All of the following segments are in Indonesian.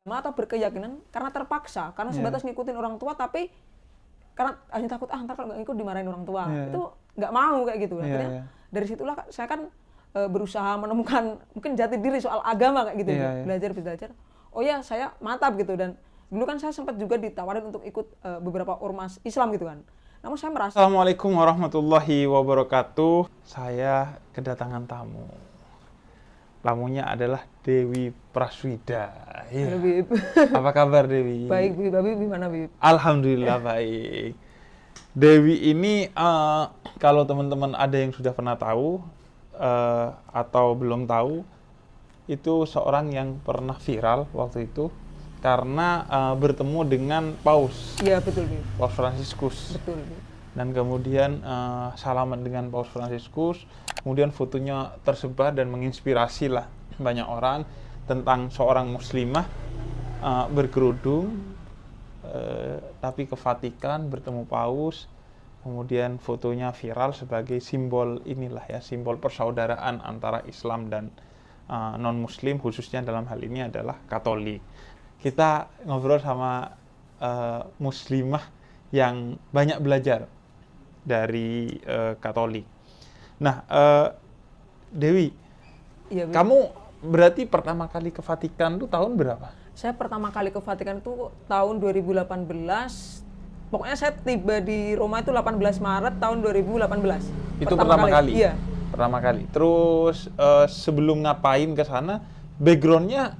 atau berkeyakinan karena terpaksa, karena sebatas ngikutin orang tua, tapi karena hanya takut ntar kalau nggak ngikut dimarahin orang tua, itu nggak mau kayak gitu. Akhirnya dari situlah saya kan berusaha menemukan mungkin jati diri soal agama kayak gitu, belajar. Oh ya, saya mantap gitu. Dan dulu kan saya sempat juga ditawarin untuk ikut beberapa ormas Islam gitu kan. Namun saya merasa... Assalamualaikum warahmatullahi wabarakatuh. Saya kedatangan tamu. Tamunya adalah Dewi Praswida. Halo, Bib. Apa kabar, Dewi? Baik, Bib. Bib gimana, Bib? Alhamdulillah baik. Dewi ini, kalau teman-teman ada yang sudah pernah tahu atau belum tahu, itu seorang yang pernah viral waktu itu karena bertemu dengan Paus. Iya, betul, Bib. Paus Fransiskus. Betul, Bib. Dan kemudian salaman dengan Paus Fransiskus, kemudian fotonya tersebar dan menginspirasi lah banyak orang tentang seorang muslimah berkerudung tapi ke Vatikan bertemu Paus, kemudian fotonya viral sebagai simbol inilah ya, simbol persaudaraan antara Islam dan non Muslim, khususnya dalam hal ini adalah Katolik. Kita ngobrol sama muslimah yang banyak belajar dari Katolik. Nah, Dewi, Iya, kamu berarti pertama kali ke Vatikan itu tahun berapa? Saya pertama kali ke Vatikan itu tahun 2018. Pokoknya saya tiba di Roma itu 18 Maret tahun 2018. Itu pertama kali? Iya. Pertama kali. Terus sebelum ngapain ke sana, background-nya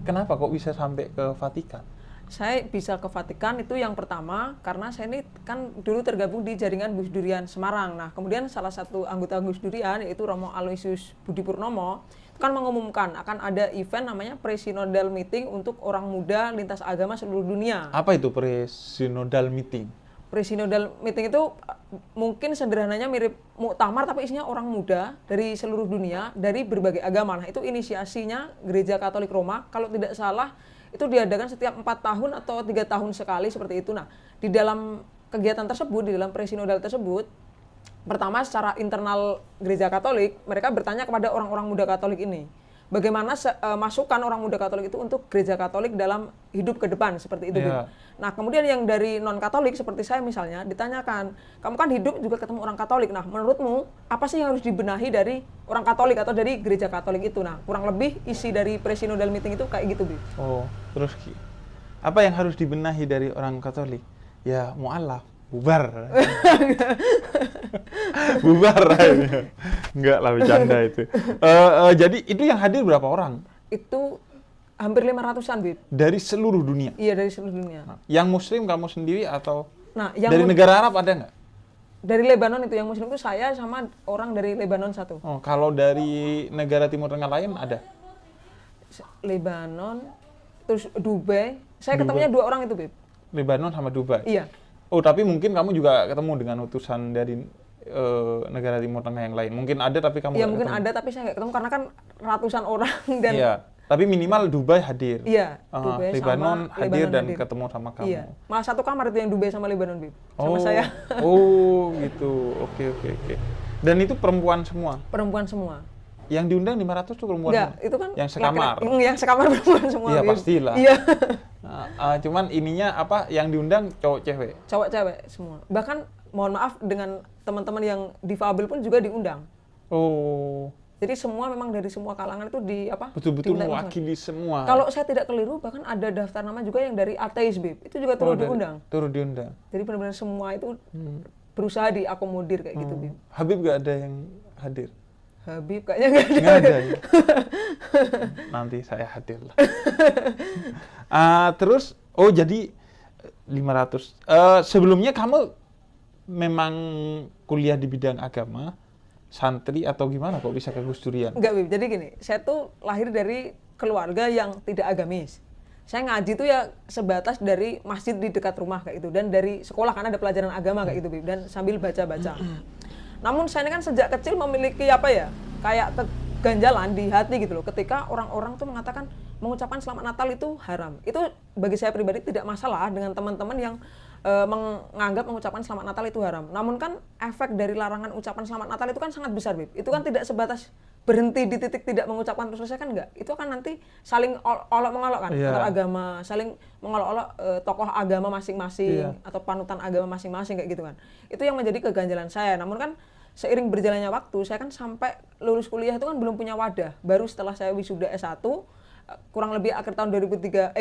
kenapa kok bisa sampai ke Vatikan? Saya bisa ke Vatikan itu yang pertama karena saya ini kan dulu tergabung di jaringan Gus Durian Semarang. Nah, kemudian salah satu anggota Gus Durian yaitu Romo Aloysius Budi Purnomo itu kan mengumumkan akan ada event namanya Pre-Synodal Meeting untuk orang muda lintas agama seluruh dunia. Apa itu Pre-Synodal Meeting? Pre-Synodal Meeting itu mungkin sederhananya mirip muktamar tapi isinya orang muda dari seluruh dunia dari berbagai agama. Nah, itu inisiasinya Gereja Katolik Roma kalau tidak salah itu diadakan setiap 4 tahun atau 3 tahun sekali seperti itu. Nah, di dalam kegiatan tersebut, di dalam Pre-Synodal tersebut, pertama secara internal Gereja Katolik, mereka bertanya kepada orang-orang muda Katolik ini, bagaimana masukan orang muda Katolik itu untuk Gereja Katolik dalam hidup ke depan, seperti itu. Yeah. Nah, kemudian yang dari non-Katolik, seperti saya misalnya, ditanyakan, kamu kan hidup juga ketemu orang Katolik, nah menurutmu, apa sih yang harus dibenahi dari orang Katolik atau dari Gereja Katolik itu? Nah, kurang lebih isi dari Pre-Synodal Meeting itu kayak gitu, Bi. Oh, terus apa yang harus dibenahi dari orang Katolik? Ya, mu'alaf, bubar. Bubar. Enggak lah, bercanda itu. Jadi itu yang hadir berapa orang? Itu hampir 500-an, Bib. Dari seluruh dunia? Iya, dari seluruh dunia. Nah, yang Muslim kamu sendiri atau yang dari negara Arab ada nggak? Dari Lebanon itu, yang Muslim itu saya sama orang dari Lebanon satu. Oh, kalau dari negara Timur Tengah lain ada? Lebanon, terus Dubai. Saya ketemunya 2 orang itu, Bib. Lebanon sama Dubai? Iya. Oh, tapi mungkin kamu juga ketemu dengan utusan dari negara Timur Tengah yang lain. Mungkin ada tapi kamu Iya, mungkin ada tapi saya nggak ketemu karena kan ratusan orang dan iya. Tapi minimal Dubai hadir. Iya, Dubai Lebanon sama hadir Lebanon dan hadir. ketemu sama kamu. Iya. Malah satu kamar itu yang Dubai sama Lebanon, Bib. Sama Oh, saya. Oh, gitu. Oke. Dan itu perempuan semua? Perempuan semua. Yang diundang 500 tuh perempuan Enggak, semua? itu kan yang sekamar? Yang sekamar perempuan semua, Iya, Bib. pastilah. Iya. Cuman ininya apa, yang diundang cowok-cewek? Cowok-cewek semua. Bahkan mohon maaf dengan teman-teman yang difabel pun juga diundang. Oh. Jadi semua memang dari semua kalangan itu Betul-betul mewakili semua. Kalau saya tidak keliru, bahkan ada daftar nama juga yang dari ateis, Bib. Itu juga turut diundang. Turut diundang. Jadi benar-benar semua itu berusaha diakomodir kayak gitu, Bib. Habib gak ada yang hadir? Habib kayaknya nggak ada. Nggak ada ya? Nanti saya hadir lah. Terus, jadi 500. Sebelumnya kamu memang kuliah di bidang agama? Santri atau gimana kok bisa ke Gus Durian? Enggak, Bib. Jadi gini, saya tuh lahir dari keluarga yang tidak agamis. Saya ngaji tuh ya sebatas dari masjid di dekat rumah kayak gitu, dan dari sekolah karena ada pelajaran agama kayak gitu, Bib, dan sambil baca-baca. Namun saya ini kan sejak kecil memiliki kayak keganjalan di hati gitu loh, ketika orang-orang tuh mengatakan mengucapkan selamat Natal itu haram. Itu bagi saya pribadi tidak masalah dengan teman-teman yang menganggap mengucapkan selamat Natal itu haram. Namun kan efek dari larangan ucapan selamat Natal itu kan sangat besar, Bib. Itu kan tidak sebatas berhenti di titik tidak mengucapkan terus selesai kan enggak. Itu akan nanti saling olok-mengolok kan Iya. antar agama, saling mengolok-olok tokoh agama masing-masing Iya. atau panutan agama masing-masing kayak gitu kan. Itu yang menjadi keganjalan saya. Namun kan seiring berjalannya waktu, saya kan sampai lulus kuliah itu kan belum punya wadah. Baru setelah saya wisuda S1, kurang lebih akhir tahun 2017,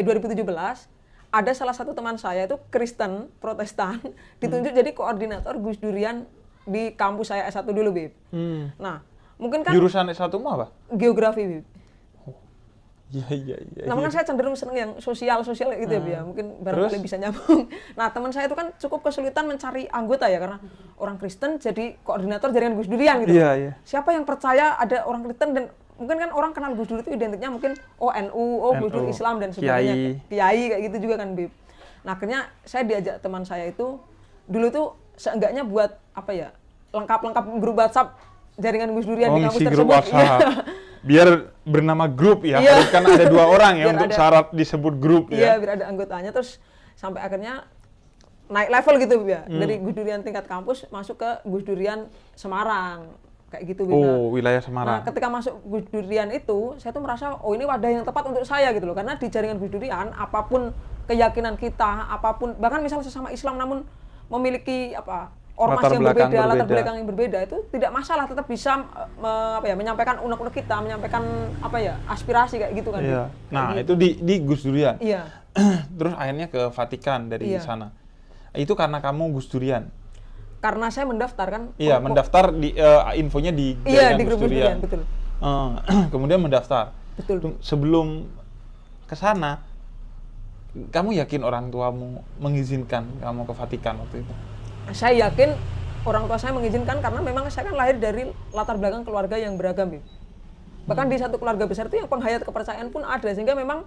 ada salah satu teman saya itu Kristen, Protestan, ditunjuk jadi koordinator Gus Durian di kampus saya S1 dulu, Bib. Nah, mungkin kan Jurusan S1-mu apa? geografi, Bib. Iya. Namun kan saya cenderung seneng yang sosial gitu ya, Bib, ya. Mungkin barangkali Terus? bisa nyambung. Nah, teman saya itu kan cukup kesulitan mencari anggota ya, karena orang Kristen jadi koordinator jaringan Gus Durian gitu. Iya. Siapa yang percaya ada orang Kristen dan mungkin kan orang kenal Gus Dur itu identiknya mungkin NU, Gus Dur NU, Islam dan sebagainya. Kiai. Kiai kayak gitu juga kan, Bib. Nah, akhirnya saya diajak teman saya itu dulu tuh seenggaknya buat apa ya? Lengkap grup WhatsApp jaringan Gus Durian di kampus ngisi tersebut. grup WhatsApp. Biar bernama grup ya. Iya. Harus kan ada 2 orang ya Biar untuk ada- syarat disebut grup Iya, ya. biar ada anggotanya terus sampai akhirnya naik level gitu, Bib, ya. Dari Gus Durian tingkat kampus masuk ke Gus Durian Semarang. Kayak gitu, Bib. Oh, wilayah Nah, Semarang. ketika masuk Gus Durian itu, saya tuh merasa, oh ini wadah yang tepat untuk saya gitu loh. Karena di jaringan Gus Durian, apapun keyakinan kita, apapun, bahkan misal sesama Islam namun memiliki ormas Latar yang belakang berbeda, latar berbeda. belakang yang berbeda, itu tidak masalah, tetap bisa menyampaikan unek-unek kita, menyampaikan aspirasi kayak gitu kan. Iya. Kayak Nah, gitu. itu di Gus Durian. Iya. Terus akhirnya ke Vatikan dari Iya. sana. Itu karena kamu Gus Durian. Karena saya mendaftar kan. Iya, mendaftar di infonya di Iya, jaringan di Gus grup Gus Durian, betul. Kemudian mendaftar. Betul. Sebelum ke sana, kamu yakin orang tuamu mengizinkan kamu ke Vatikan waktu itu? Saya yakin orang tua saya mengizinkan karena memang saya kan lahir dari latar belakang keluarga yang beragam, Bib. Bahkan di satu keluarga besar itu yang penghayat kepercayaan pun ada, sehingga memang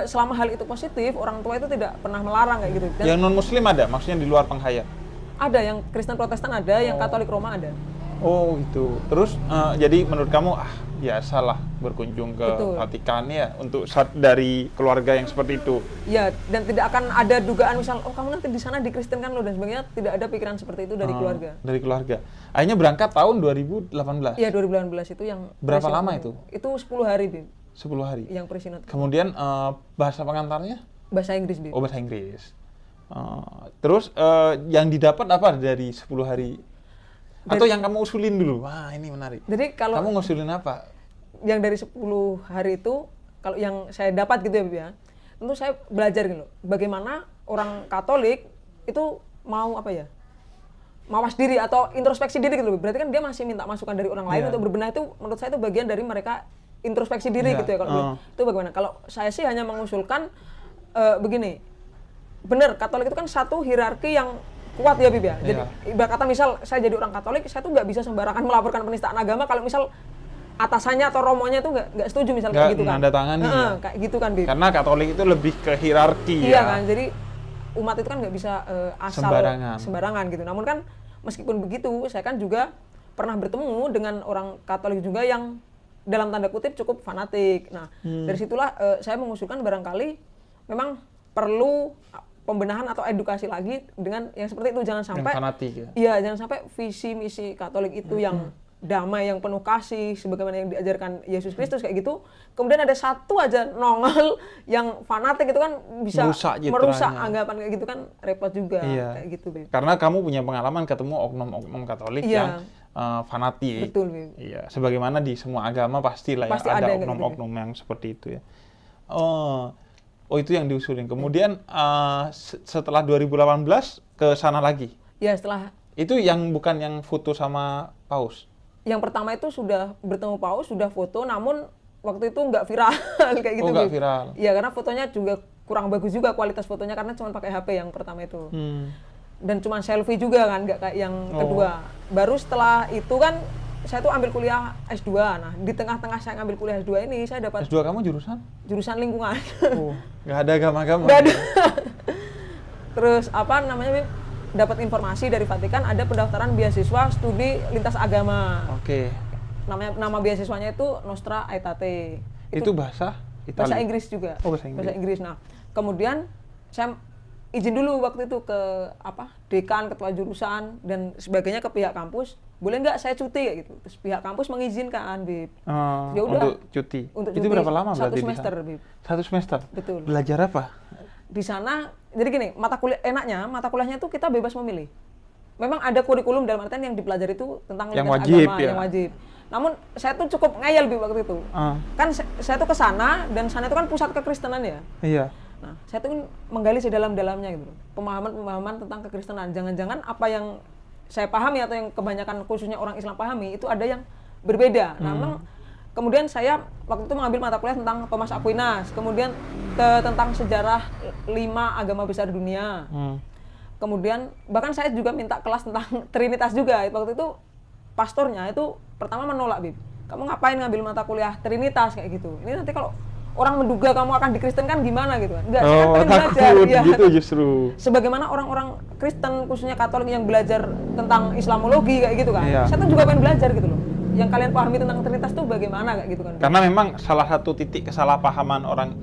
selama hal itu positif, orang tua itu tidak pernah melarang kayak gitu. Dan Yang non Muslim ada, maksudnya di luar penghayat. ada yang Kristen Protestan ada, yang Katolik Roma ada. Oh gitu. Terus jadi menurut kamu biasalah berkunjung ke Betul. Vatikan ya untuk dari keluarga yang seperti itu. Ya, dan tidak akan ada dugaan misal, oh kamu nanti di sana dikristenkan loh dan sebagainya, tidak ada pikiran seperti itu dari keluarga. Dari keluarga. Akhirnya berangkat tahun 2018. Iya, 2018 itu yang Berapa pre-synod lama ini. itu? Itu 10 hari, Bib, 10 hari. yang pre-synod. Kemudian bahasa pengantarnya? Bahasa Inggris, Bib. Oh, bahasa Inggris. Terus yang didapat apa dari 10 hari? Atau yang kamu usulin dulu? Wah, ini menarik. Jadi kalau Kamu ngusulin apa? yang dari 10 hari itu, kalau yang saya dapat gitu ya, Bib, ya, tentu saya belajar gitu loh, bagaimana orang Katolik itu mau mawas diri atau introspeksi diri gitu loh. Berarti kan dia masih minta masukan dari orang lain Iya. untuk berbenah, itu menurut saya itu bagian dari mereka introspeksi diri Iya. gitu ya. Kalau itu bagaimana? Kalau saya sih hanya mengusulkan begini, benar Katolik itu kan satu hierarki yang kuat ya, Bib, ya. Jadi ibarat kata misal saya jadi orang Katolik, saya tuh nggak bisa sembarangan melaporkan penistaan agama kalau misal atasannya atau romonya itu nggak setuju misal Nggak kayak gitu kan. menandatangani ya. Kayak gitu kan, Bib. Karena Katolik itu lebih ke hierarki Iya ya. kan, jadi umat itu kan nggak bisa asal sembarangan gitu. Namun kan meskipun begitu, saya kan juga pernah bertemu dengan orang Katolik juga yang dalam tanda kutip cukup fanatik. Nah, dari situlah saya mengusulkan barangkali memang perlu pembenahan atau edukasi lagi dengan yang seperti itu. Jangan sampai Yang fanatik ya. Iya, jangan sampai visi misi Katolik itu yang damai, yang penuh kasih, sebagaimana yang diajarkan Yesus Kristus kayak gitu. Kemudian ada satu aja nongol yang fanatik itu kan bisa merusak anggapan kayak gitu kan, repot juga kayak gitu, Bib. Karena kamu punya pengalaman ketemu oknum-oknum Katolik yang fanatik. Betul, Bib. Iya, sebagaimana di semua agama pastilah Pasti ya ada yang oknum-oknum yang seperti itu ya. Oh itu yang diusulin. Kemudian setelah 2018 ke sana lagi. Ya, setelah itu yang bukan yang foto sama Paus. Yang pertama itu sudah bertemu Paus, sudah foto, namun waktu itu nggak viral kayak gitu. Oh, nggak viral. Iya, karena fotonya juga kurang bagus juga kualitas fotonya karena cuma pakai HP yang pertama itu. Dan cuma selfie juga kan, nggak kayak yang kedua. Baru setelah itu kan saya tuh ambil kuliah S2. Nah, di tengah-tengah saya ngambil kuliah S2 ini saya dapat S2 kamu jurusan? Jurusan lingkungan. Oh, nggak ada agama-agama. Nggak ada. Terus Bib? Dapat informasi dari Vatikan ada pendaftaran beasiswa studi lintas agama. Oke. Nama beasiswanya itu Nostra Aetate. Itu bahasa Italia? Bahasa Inggris juga. Oh, bahasa Inggris. Nah, kemudian saya izin dulu waktu itu ke dekan, ketua jurusan dan sebagainya, ke pihak kampus, boleh nggak saya cuti kayak gitu. Terus pihak kampus mengizinkan, Bib. Ya udah. Untuk cuti. Itu berapa lama berarti? 1 semester, Bib. 1 semester. Betul. Belajar apa? Di sana jadi gini, mata kuliahnya itu kita bebas memilih. Memang ada kurikulum dalam artian yang dipelajari itu tentang yang lintas wajib, agama, ya? yang wajib. Namun saya tuh cukup ngeyel, Bib, waktu itu. Kan saya tuh ke sana dan sana itu kan pusat kekristenan ya. Iya. Nah, saya tuh menggali sedalam-dalamnya gitu. Pemahaman tentang kekristenan. Jangan-jangan apa yang saya pahami atau yang kebanyakan khususnya orang Islam pahami itu ada yang berbeda. Nah, memang kemudian saya waktu itu mengambil mata kuliah tentang Thomas Aquinas, kemudian tentang sejarah 5 agama besar dunia. Kemudian bahkan saya juga minta kelas tentang Trinitas juga. Waktu itu pastornya itu pertama menolak, Bib. Kamu ngapain ngambil mata kuliah Trinitas kayak gitu? Ini nanti kalau orang menduga kamu akan dikristenkan gimana gitu kan? Enggak, saya kan pengen belajar. Ya. Gitu justru. Sebagaimana orang-orang Kristen, khususnya Katolik yang belajar tentang Islamologi kayak gitu kan. Iya. Saya tuh juga pengen belajar gitu loh. Yang kalian pahami tentang Trinitas tuh bagaimana kayak gitu kan. Karena memang salah satu titik kesalahpahaman orang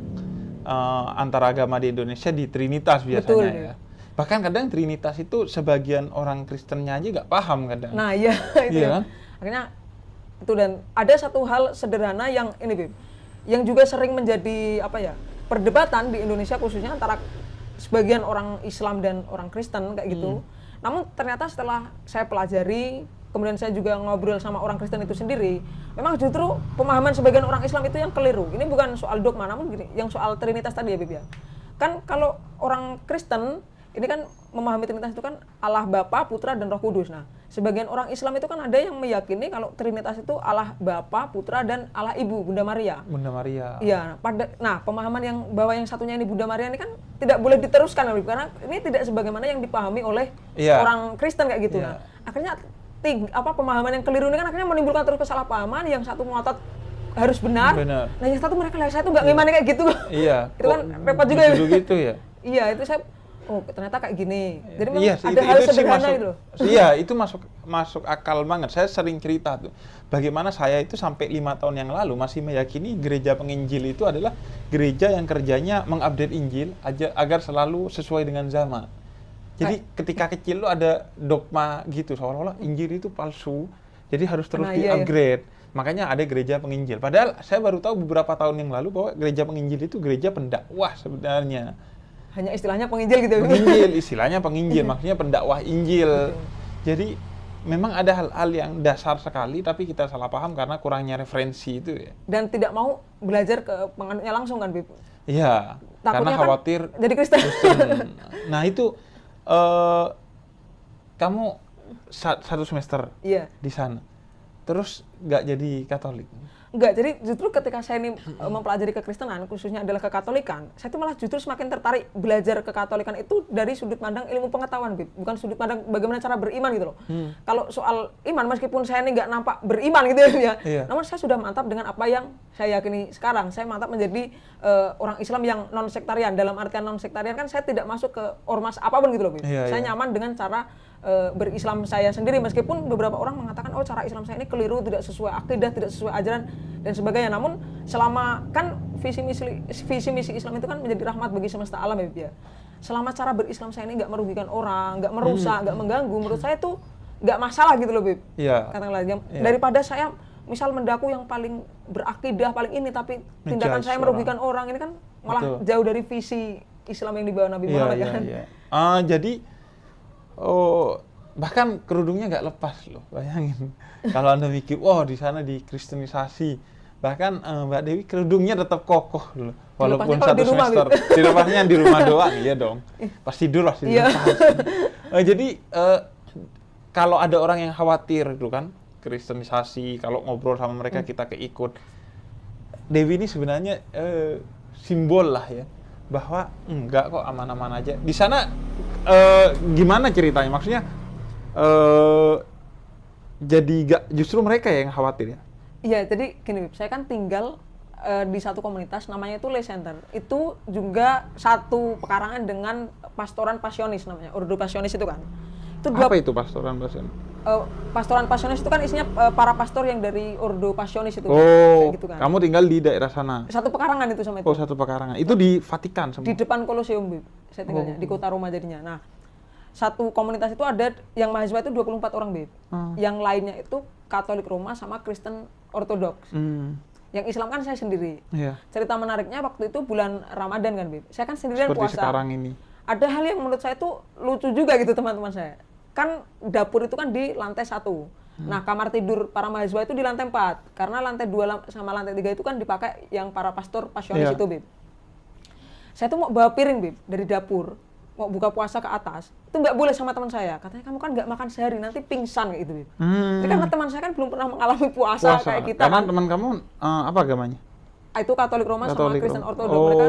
antara agama di Indonesia di Trinitas biasanya. Betul, ya. Bahkan kadang Trinitas itu sebagian orang Kristennya aja nggak paham kadang. Nah, iya itu. Iya ya. kan? Akhirnya itu, dan ada satu hal sederhana yang ini, Bib, yang juga sering menjadi perdebatan di Indonesia khususnya antara sebagian orang Islam dan orang Kristen kayak gitu. Namun ternyata setelah saya pelajari, kemudian saya juga ngobrol sama orang Kristen itu sendiri, memang justru pemahaman sebagian orang Islam itu yang keliru. Ini bukan soal dogma, namun gini, yang soal Trinitas tadi ya, Bib ya. Kan kalau orang Kristen ini kan memahami Trinitas itu kan Allah Bapa, Putra, dan Roh Kudus. Nah, sebagian orang Islam itu kan ada yang meyakini kalau Trinitas itu Allah Bapa, Putra, dan Allah Ibu, Bunda Maria. Bunda Maria. Iya, pemahaman yang bahwa yang satunya ini Bunda Maria ini kan tidak boleh diteruskan, karena ini tidak sebagaimana yang dipahami oleh orang Kristen kayak gitu. Nah, akhirnya pemahaman yang keliru ini kan akhirnya menimbulkan terus kesalahpahaman. Yang satu ngotot harus benar. Nah, yang satu mereka saya tuh nggak ngimani kayak gitu. Iya. Itu kan repot juga ya. Gitu ya. Iya, itu saya ternyata kayak gini. Jadi iya, ada hal sederhana masuk, itu loh. Iya, itu masuk akal banget. Saya sering cerita tuh. Bagaimana saya itu sampai 5 tahun yang lalu masih meyakini gereja penginjil itu adalah gereja yang kerjanya mengupdate Injil agar selalu sesuai dengan zaman. Jadi ketika kecil lo ada dogma gitu, seolah-olah Injil itu palsu. Jadi harus terus di-upgrade. Iya. Makanya ada gereja penginjil. Padahal saya baru tahu beberapa tahun yang lalu bahwa gereja penginjil itu gereja pendakwah sebenarnya. Hanya istilahnya penginjil gitu. Penginjil, istilahnya penginjil, maksudnya pendakwah Injil. Jadi memang ada hal-hal yang dasar sekali, tapi kita salah paham karena kurangnya referensi itu ya. Dan tidak mau belajar ke penganutnya langsung kan, Bib? Iya, karena khawatir kan jadi Kristen. Nah itu, kamu 1 semester di sana, terus nggak jadi Katolik? Enggak, jadi justru ketika saya ini mempelajari kekristenan, khususnya adalah kekatolikan, saya tuh malah justru semakin tertarik belajar kekatolikan itu dari sudut pandang ilmu pengetahuan, Bib. Bukan sudut pandang bagaimana cara beriman gitu loh. Kalau soal iman, meskipun saya ini nggak nampak beriman gitu ya, namun saya sudah mantap dengan apa yang saya yakini sekarang. Saya mantap menjadi orang Islam yang non-sektarian. Dalam artian non-sektarian kan saya tidak masuk ke ormas apapun gitu loh, Bib. Saya nyaman dengan cara berislam saya sendiri, meskipun beberapa orang mengatakan cara Islam saya ini keliru, tidak sesuai akidah, tidak sesuai ajaran dan sebagainya. Namun selama kan visi misi Islam itu kan menjadi rahmat bagi semesta alam ya. Selama cara berislam saya ini nggak merugikan orang, nggak merusak, nggak mengganggu, menurut saya itu nggak masalah gitu loh, Bib. Katakanlah daripada saya misal mendaku yang paling berakidah paling ini, tapi tindakan saya merugikan orang, ini kan malah jauh dari visi Islam yang dibawa Nabi Muhammad kan. Jadi bahkan kerudungnya nggak lepas loh, bayangin. Kalau Anda mikir, di sana dikristenisasi, bahkan Mbak Dewi kerudungnya tetap kokoh loh, walaupun 1 semester. Dilepasnya di rumah doang, iya dong. Pas tidur pasti dilepas. Jadi kalau ada orang yang khawatir itu kan kristenisasi, kalau ngobrol sama mereka kita keikut. Dewi ini sebenarnya simbol lah ya, bahwa enggak kok, aman-aman aja. Di sana gimana ceritanya? Maksudnya jadi justru mereka yang khawatir ya? Iya, jadi gini, saya kan tinggal di satu komunitas namanya itu Lay Center. Itu juga satu pekarangan dengan Pastoran Pasionis namanya, Ordo Pasionis itu kan. Apa itu Pastoran Pasionis? Pastoran Pasionis itu kan isinya para pastor yang dari Ordo Pasionis itu. Gitu kan. Kamu tinggal di daerah sana? Satu pekarangan itu sama itu. Satu pekarangan. Itu di Vatikan semua? Di depan Kolosium, saya tinggalnya, di kota Roma jadinya. Nah, satu komunitas itu ada yang mahasiswa itu 24 orang, Bib. Yang lainnya itu Katolik Roma sama Kristen Ortodoks. Yang Islam kan saya sendiri. Cerita menariknya waktu itu bulan Ramadan kan, Bib. Saya kan sendirian Seperti puasa. sekarang ini. Ada hal yang menurut saya itu lucu juga gitu teman-teman saya. Kan dapur itu kan di lantai 1. Nah, kamar tidur para mahasiswa itu di lantai 4. Karena lantai 2 sama lantai 3 itu kan dipakai yang para pastor pasionis itu, Bib. Saya tuh mau bawa piring, Bib, dari dapur. Mau buka puasa ke atas. Itu nggak boleh sama teman saya. Katanya kamu kan nggak makan sehari, nanti pingsan kayak gitu, Bib. Jadi karena teman saya kan belum pernah mengalami puasa kayak kita. Karena kan. teman kamu apa agamanya? Itu Katolik Roma sama Kristen Ortodoks. Oh. Mereka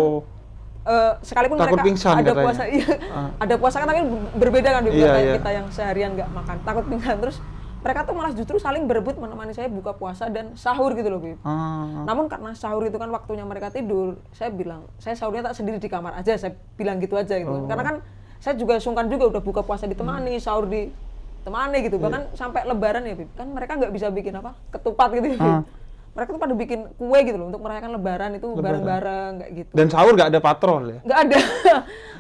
sekalipun takut mereka pingsan ada katanya. puasa, iya, ada puasa kan tapi berbeda kan Bib, Iya, kayak iya. kita yang seharian nggak makan, takut pingsan. Terus mereka tuh malah justru saling berebut menemani saya buka puasa dan sahur gitu loh, Bib. Namun karena sahur itu kan waktunya mereka tidur, saya bilang, saya sahurnya tak sendiri di kamar aja, saya bilang gitu aja gitu. Karena kan saya juga sungkan juga udah buka puasa ditemani, sahur ditemani gitu. Bahkan sampai lebaran ya, Bib. Kan mereka nggak bisa bikin apa? Ketupat gitu, Bib. Mereka tuh pada bikin kue gitu loh untuk merayakan lebaran itu bareng-bareng kayak gitu. Dan sahur nggak ada patrol ya? Nggak ada.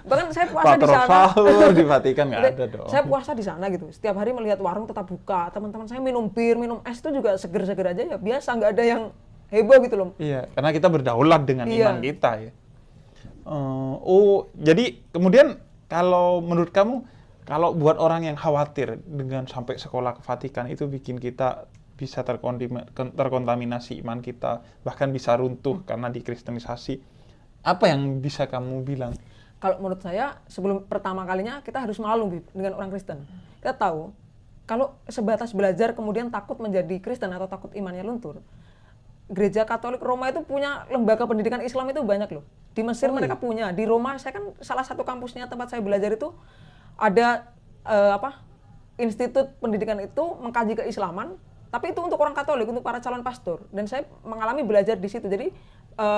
Bahkan saya puasa di Patrol sana. sahur di Vatikan nggak ada dong. Saya puasa di sana gitu. Setiap hari melihat warung tetap buka. Teman-teman saya minum bir, minum es itu juga seger-seger aja ya. Biasa, nggak ada yang heboh gitu loh. Iya, karena kita berdaulat dengan iman kita ya. Jadi kemudian kalau menurut kamu, kalau buat orang yang khawatir dengan sampai sekolah ke Vatikan itu bikin kita bisa terkontaminasi iman kita, bahkan bisa runtuh karena dikristenisasi. Apa yang bisa kamu bilang? Kalau menurut saya, sebelum pertama kalinya kita harus malu dengan orang Kristen. Kita tahu, kalau sebatas belajar kemudian takut menjadi Kristen atau takut imannya luntur, Gereja Katolik Roma itu punya lembaga pendidikan Islam itu banyak loh. Di Mesir mereka punya, di Roma saya kan salah satu kampusnya tempat saya belajar itu ada institut pendidikan itu mengkaji keislaman. Tapi itu untuk orang Katolik, untuk para calon pastor. Dan saya mengalami belajar di situ. Jadi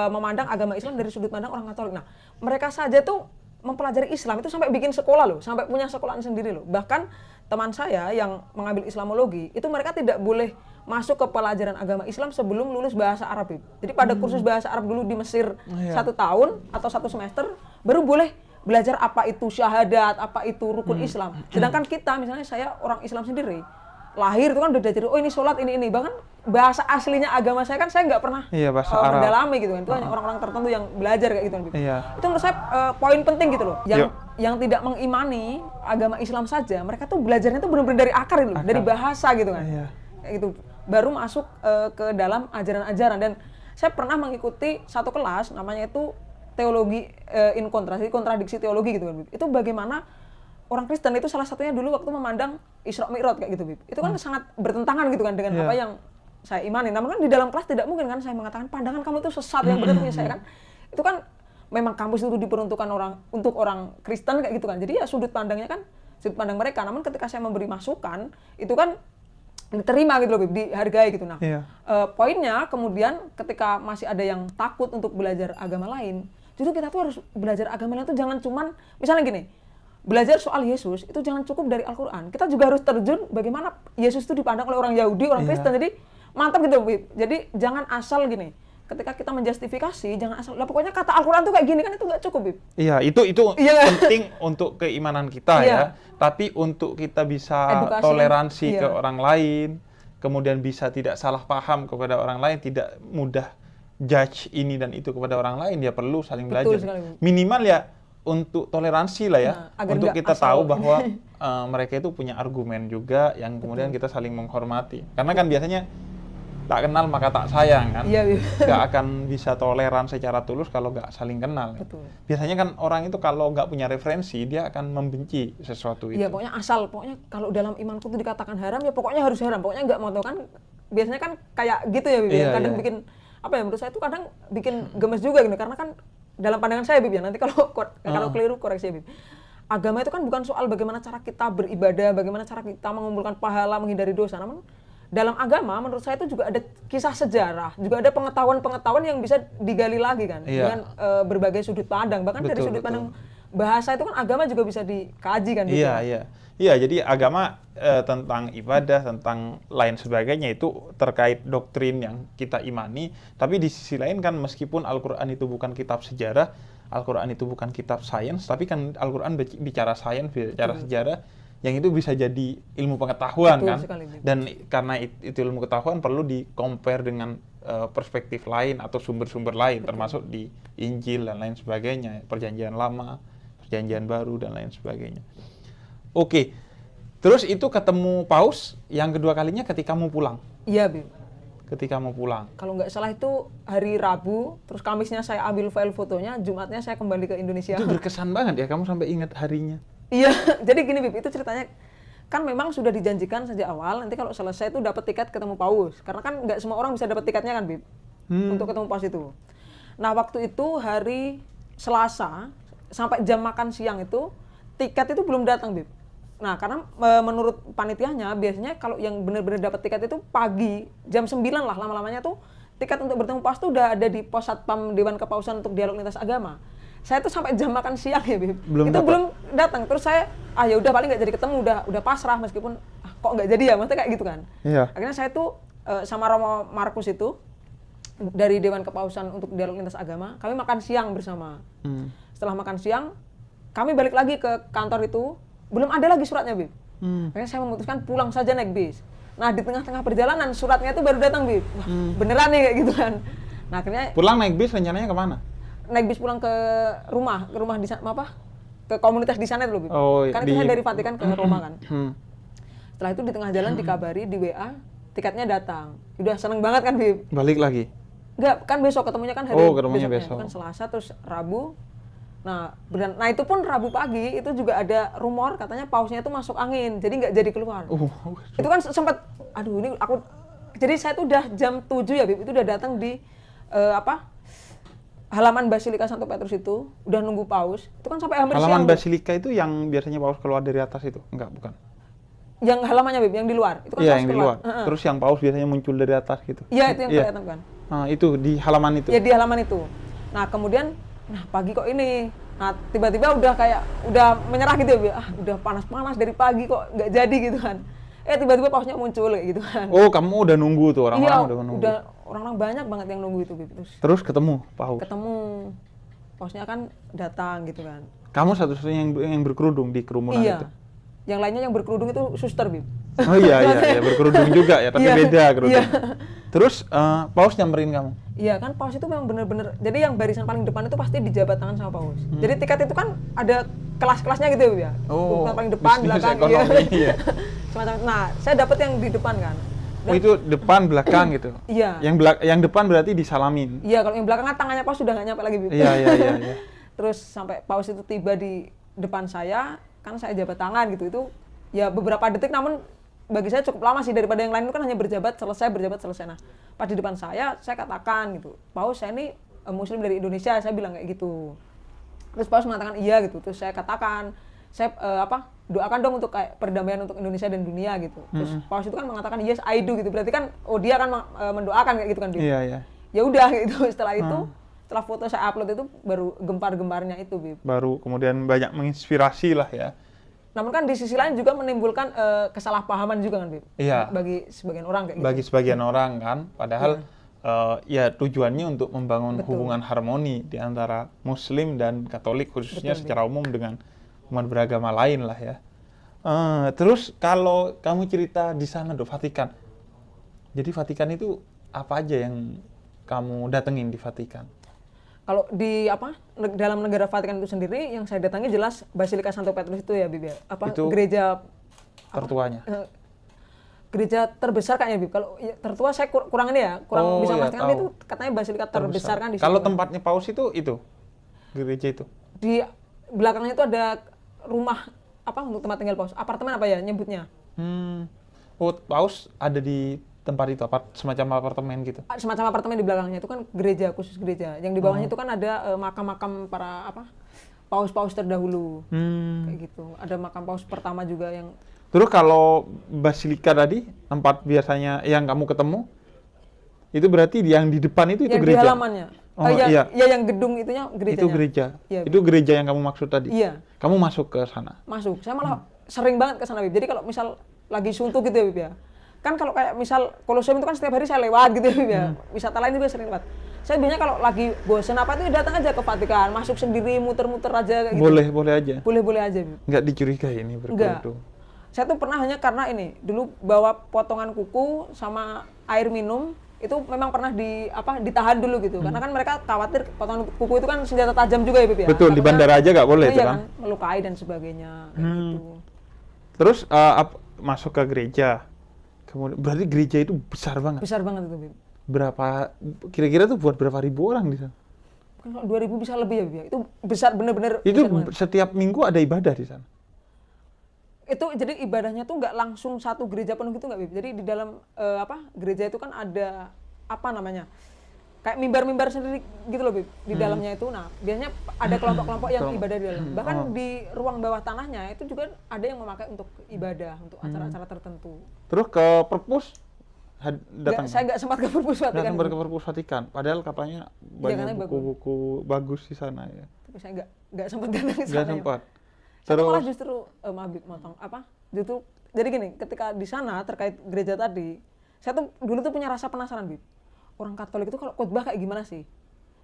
memandang agama Islam dari sudut pandang orang Katolik. Nah, mereka saja tuh mempelajari Islam itu sampai bikin sekolah loh, sampai punya sekolahan sendiri loh. Bahkan teman saya yang mengambil Islamologi, itu mereka tidak boleh masuk ke pelajaran agama Islam sebelum lulus bahasa Arab. Jadi pada kursus bahasa Arab dulu di Mesir 1 tahun atau 1 semester, baru boleh belajar apa itu syahadat, apa itu rukun Islam. Sedangkan kita, misalnya saya orang Islam sendiri, lahir itu kan udah diajarin, oh ini sholat, ini. Bahkan bahasa aslinya agama saya kan saya nggak pernah mendalami gitu kan. Itu hanya orang-orang tertentu yang belajar kayak gitu. Itu menurut saya poin penting gitu loh. Yang tidak mengimani agama Islam saja, mereka tuh belajarnya tuh benar-benar dari akar gitu, dari bahasa gitu kan. Kayak gitu. Baru masuk ke dalam ajaran-ajaran. Dan saya pernah mengikuti satu kelas, namanya itu teologi kontradiksi teologi gitu kan. Itu bagaimana orang Kristen itu salah satunya dulu waktu memandang Isra Mi'raj kayak gitu, Bib. Itu kan sangat bertentangan gitu kan dengan apa yang saya imani. Namun kan di dalam kelas tidak mungkin kan saya mengatakan pandangan kamu itu sesat, yang benar punya saya kan. Itu kan memang kampus itu diperuntukkan untuk orang Kristen kayak gitu kan. Jadi ya sudut pandangnya kan sudut pandang mereka. Namun ketika saya memberi masukan, itu kan diterima gitu loh, Bib, dihargai gitu. Nah, poinnya kemudian ketika masih ada yang takut untuk belajar agama lain, justru kita tuh harus belajar agama lain itu jangan cuman misalnya gini, belajar soal Yesus itu jangan cukup dari Al-Quran. Kita juga harus terjun bagaimana Yesus itu dipandang oleh orang Yahudi, orang Kristen. Jadi mantap gitu, Bib. Jadi jangan asal gini. Ketika kita menjustifikasi, jangan asal. Lah pokoknya kata Al-Quran tuh kayak gini kan, itu nggak cukup, Bib. Iya, itu penting untuk keimanan kita ya. Tapi untuk kita bisa edukasi, toleransi ke orang lain, kemudian bisa tidak salah paham kepada orang lain, tidak mudah judge ini dan itu kepada orang lain, dia perlu saling belajar. Minimal ya untuk toleransi lah ya, untuk kita tahu bahwa mereka itu punya argumen juga yang kemudian kita saling menghormati. Karena kan biasanya tak kenal maka tak sayang kan, nggak akan bisa toleran secara tulus kalau nggak saling kenal. Biasanya kan orang itu kalau nggak punya referensi dia akan membenci sesuatu itu. Iya, pokoknya kalau dalam imanku itu dikatakan haram ya pokoknya harus haram, pokoknya nggak mau tahu kan. Biasanya kan kayak gitu ya, Bib. Kadang bikin apa ya, menurut saya itu kadang bikin gemes juga gitu, karena kan dalam pandangan saya, Bib, ya nanti kalau keliru koreksi ya, Bib. Agama itu kan bukan soal bagaimana cara kita beribadah, bagaimana cara kita mengumpulkan pahala, menghindari dosa. Namun dalam agama menurut saya itu juga ada kisah sejarah, juga ada pengetahuan-pengetahuan yang bisa digali lagi kan dengan berbagai sudut pandang. Bahkan dari sudut pandang bahasa itu kan agama juga bisa dikaji kan gitu. Iya, iya. Iya, jadi agama tentang ibadah, tentang lain sebagainya itu terkait doktrin yang kita imani. Tapi di sisi lain kan meskipun Al-Quran itu bukan kitab sejarah, Al-Quran itu bukan kitab sains, tapi kan Al-Quran bicara sains, bicara sejarah, yang itu bisa jadi ilmu pengetahuan. Betul kan. sekali. Dan karena itu ilmu pengetahuan perlu di-compare dengan perspektif lain atau sumber-sumber lain, termasuk di Injil dan lain sebagainya, Perjanjian Lama, Perjanjian Baru, dan lain sebagainya. Oke, terus itu ketemu Paus yang kedua kalinya ketika mau pulang? Iya, Bib. Ketika mau pulang? Kalau nggak salah itu hari Rabu, terus Kamisnya saya ambil file fotonya, Jumatnya saya kembali ke Indonesia. Itu berkesan banget ya, kamu sampai ingat harinya. Iya, jadi gini Bib, itu ceritanya kan memang sudah dijanjikan sejak awal, nanti kalau selesai itu dapat tiket ketemu Paus. Karena kan nggak semua orang bisa dapat tiketnya kan, Bib, untuk ketemu Paus itu. Nah, waktu itu hari Selasa, sampai jam makan siang itu, tiket itu belum datang, Bib. Nah, karena menurut panitianya, biasanya kalau yang benar-benar dapat tiket itu pagi, jam 9 lah lama-lamanya tuh, tiket untuk bertemu Paus tuh udah ada di pos Satpam Dewan Kepausan untuk dialog lintas agama. Saya tuh sampai jam makan siang ya, Bib. Belum datang. Terus saya, ya udah paling nggak jadi ketemu, udah pasrah meskipun kok nggak jadi ya, maksudnya kayak gitu kan. Iya. Akhirnya saya tuh sama Romo Markus itu dari Dewan Kepausan untuk dialog lintas agama, kami makan siang bersama. Setelah makan siang, kami balik lagi ke kantor itu, belum ada lagi suratnya, Bib. Akhirnya saya memutuskan pulang saja naik bis. Nah, di tengah-tengah perjalanan suratnya itu baru datang, Bib. Wah, beneran nih kayak gitu kan. Nah, akhirnya pulang naik bis rencananya kemana? Naik bis pulang ke rumah di sana apa? Ke komunitas di sana itu loh, Bib. Oh, kan itu saya dari Vatikan ke Roma kan. Setelah itu di tengah jalan dikabari di WA, tiketnya datang. Udah seneng banget kan, Bib. Balik lagi? Enggak, kan besok ketemunya kan hari ketemunya besok. Kan Selasa terus Rabu. Nah, itu pun Rabu pagi itu juga ada rumor katanya Pausnya itu masuk angin, jadi nggak jadi keluar. Itu kan sempat, aduh ini aku, jadi saya tuh udah jam 7 ya, Bib, itu udah datang di halaman Basilika Santo Petrus itu, udah nunggu Paus. Itu kan sampai hampir halaman siang. Basilika itu yang biasanya Paus keluar dari atas itu? Enggak, bukan. Yang halamannya, Bib, yang di luar. Itu kan yang di luar. Terus yang Paus biasanya muncul dari atas gitu. Iya, itu yang kelihatan kan. Nah, itu di halaman itu. Ya, di halaman itu. Nah, kemudian pagi kok ini. Nah, tiba-tiba udah menyerah gitu ya, udah panas-panas dari pagi kok nggak jadi gitu kan. Tiba-tiba Pausnya muncul kayak gitu kan. Oh, kamu udah nunggu tuh, orang-orang udah menunggu. Udah orang-orang banyak banget yang nunggu itu, Bib. Terus ketemu Paus? Ketemu. Pausnya kan datang gitu kan. Kamu satu-satunya yang berkerudung di kerumunan itu? Yang lainnya yang berkerudung itu suster, Bib. Oh iya, berkerudung juga ya, tapi beda kerudung. Terus Paus nyamperin kamu? Iya kan, Paus itu memang bener-bener, jadi yang barisan paling depan itu pasti dijabat tangan sama Paus. Jadi tiket itu kan ada kelas-kelasnya gitu ya. Bukan paling depan, belakang. Iya. Semacam. Nah, saya dapat yang di depan kan. Oh, itu depan, belakang gitu? Iya. Yang depan berarti disalamin? Iya, kalau yang belakang kan tangannya Paus sudah nggak nyampe lagi. Iya. Terus sampai Paus itu tiba di depan saya, kan saya jabat tangan gitu. Itu ya beberapa detik, namun bagi saya cukup lama sih, daripada yang lain itu kan hanya berjabat selesai. Nah, pas di depan saya katakan gitu, Paus, saya ini Muslim dari Indonesia, saya bilang kayak gitu. Terus Paus mengatakan iya gitu. Terus saya katakan, saya doakan dong untuk kayak perdamaian untuk Indonesia dan dunia gitu. Terus Paus itu kan mengatakan yes I do gitu. Berarti kan dia kan mendoakan kayak gitu kan dia. Iya. Ya udah gitu. Setelah itu, setelah foto saya upload itu baru gempar-gemparnya itu, Bib. Baru kemudian banyak menginspirasi lah ya. Namun kan di sisi lain juga menimbulkan kesalahpahaman juga kan, Bib? Iya. Bagi sebagian orang kayak gitu. Bagi sebagian orang kan, padahal ya tujuannya untuk membangun hubungan harmoni di antara Muslim dan Katolik, khususnya secara umum dengan umat beragama lain lah ya. Terus kalau kamu cerita di sana, Vatikan. Jadi Vatikan itu apa aja yang kamu datengin di Vatikan? Kalau di dalam negara Vatikan itu sendiri yang saya datangi jelas Basilika Santo Petrus itu ya, Bib. Itu gereja tertuanya. Gereja terbesar kayaknya, Bib. Kalau ya, tertua saya kurang bisa memastikan, itu katanya Basilika terbesar kan di situ. Kalau tempatnya Paus itu gereja itu. Di belakangnya itu ada rumah untuk tempat tinggal Paus. Apartemen apa ya nyebutnya? Oh, Paus ada di tempat itu, semacam apartemen gitu? Semacam apartemen di belakangnya, itu kan gereja, khusus gereja. Yang di bawahnya itu kan ada makam-makam para paus-paus terdahulu. Kayak gitu. Ada makam Paus pertama juga yang... Terus kalau Basilika tadi, tempat biasanya yang kamu ketemu, itu berarti yang di depan itu gereja? Yang di halamannya. Oh ya, iya, yang gedung itunya gerejanya. itu gereja. Iya, Itu gereja yang kamu maksud tadi. Iya. Kamu masuk ke sana. Masuk. Saya malah sering banget ke sana, Bib. Jadi kalau misal lagi suntuk gitu ya, Bib ya. Kan kalau kayak misal Koloseum itu kan setiap hari saya lewat gitu ya, Bib ya. Wisata lain juga sering lewat. Saya biasanya kalau lagi bosen apa itu datang aja ke Vatikan, masuk sendiri muter-muter aja kayak gitu. Boleh aja. Boleh aja, Bib. Nggak dicurigai ini berkerudung. Saya tuh pernah hanya karena ini, dulu bawa potongan kuku sama air minum, itu memang pernah ditahan dulu gitu. Karena kan mereka khawatir potongan kuku itu kan senjata tajam juga ya, Bib ya. Betul, di bandara aja nggak boleh itu iya kan. Melukai dan sebagainya kayak gitu. Terus masuk ke gereja. Kemudian berarti gereja itu besar banget. Besar banget itu, Bib. Berapa kira-kira tuh buat berapa ribu orang di sana? Kalau 2000 bisa lebih ya, Bib ya. Itu besar bener-bener. Itu besar setiap minggu ada ibadah di sana. itu jadi ibadahnya tuh nggak langsung satu gereja penuh gitu nggak, Bib. Jadi di dalam gereja itu kan ada apa namanya kayak mimbar-mimbar sendiri gitu loh, Bib, di dalamnya itu. Nah biasanya ada kelompok-kelompok yang ibadah di dalam, bahkan di ruang bawah tanahnya itu juga ada yang memakai untuk ibadah, untuk acara-acara tertentu. Terus ke Perpus datang? Saya nggak sempat ke Perpus Vatikan. Nggak sempat ke Perpus Vatikan, padahal katanya banyak buku-buku bagus di sana ya. Tapi saya nggak sempat datang ke sana. Nggak sempat. Saya malah justru maaf, Bib, motong justru jadi gini, ketika di sana terkait gereja tadi, saya tuh dulu tuh punya rasa penasaran, Bib. Orang Katolik itu kalau khotbah kayak gimana sih?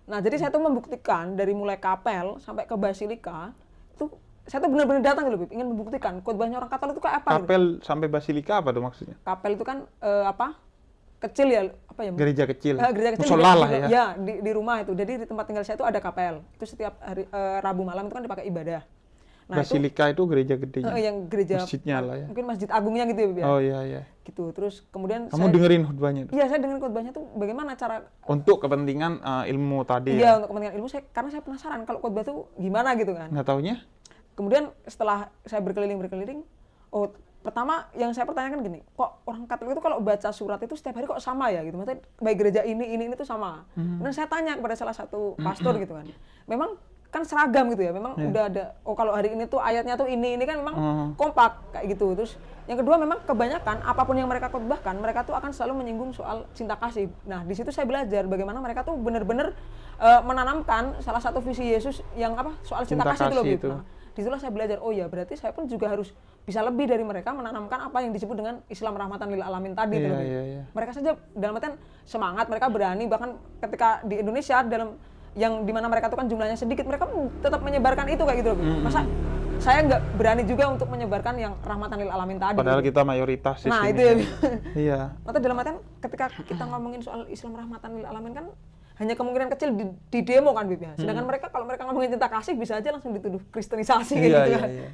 Nah, jadi saya tuh membuktikan dari mulai kapel sampai ke basilika, itu saya tuh benar-benar datang gitu, Bib, ingin membuktikan khotbahnya orang Katolik itu kayak apa. Kapel gitu. sampai basilika apa tuh maksudnya? Kapel itu kan kecil ya, apa ya? Gereja kecil. Gereja kecil. Musola lah ya. Ya, di rumah itu. Jadi di tempat tinggal saya itu ada kapel. Itu setiap hari Rabu malam itu kan dipakai ibadah. Nah, basilika itu gereja gedenya. Yang gereja masjidnya lah ya. Mungkin masjid agungnya gitu ya, Bib. Oh iya. Gitu. Terus kemudian kamu dengerin khotbahnya itu? Iya, saya dengerin khotbahnya tuh bagaimana cara untuk kepentingan ilmu tadi. Iya, untuk kepentingan ilmu karena saya penasaran kalau khotbah tuh gimana gitu kan. Nggak taunya? Kemudian setelah saya berkeliling, pertama yang saya pertanyakan gini, kok orang Katolik itu kalau baca surat itu setiap hari kok sama ya gitu. Maksudnya baik gereja ini tuh sama. Dan saya tanya kepada salah satu pastor gitu kan. Memang kan seragam gitu ya, memang udah ada, kalau hari ini tuh ayatnya tuh ini kan memang kompak kayak gitu. Terus yang kedua memang kebanyakan apapun yang mereka khotbahkan, mereka tuh akan selalu menyinggung soal cinta kasih. Nah di situ saya belajar bagaimana mereka tuh benar-benar menanamkan salah satu visi Yesus yang soal cinta kasih itu loh, Bib. Nah, disitulah saya belajar, oh ya berarti saya pun juga harus bisa lebih dari mereka menanamkan apa yang disebut dengan Islam rahmatan lil alamin tadi. Iya. Mereka saja dalam artian semangat, mereka berani, bahkan ketika di Indonesia dalam yang dimana mereka tuh kan jumlahnya sedikit, mereka tetap menyebarkan itu kayak gitu loh. Masa saya nggak berani juga untuk menyebarkan yang rahmatan lil alamin tadi. Padahal kita mayoritas di sini. Nah itu ya. Iya. Maka dalam artian ketika kita ngomongin soal Islam rahmatan lil alamin kan hanya kemungkinan kecil di demo kan, Bib ya. Sedangkan mereka kalau mereka ngomongin cinta kasih bisa aja langsung dituduh kristenisasi gitu kan. Iya.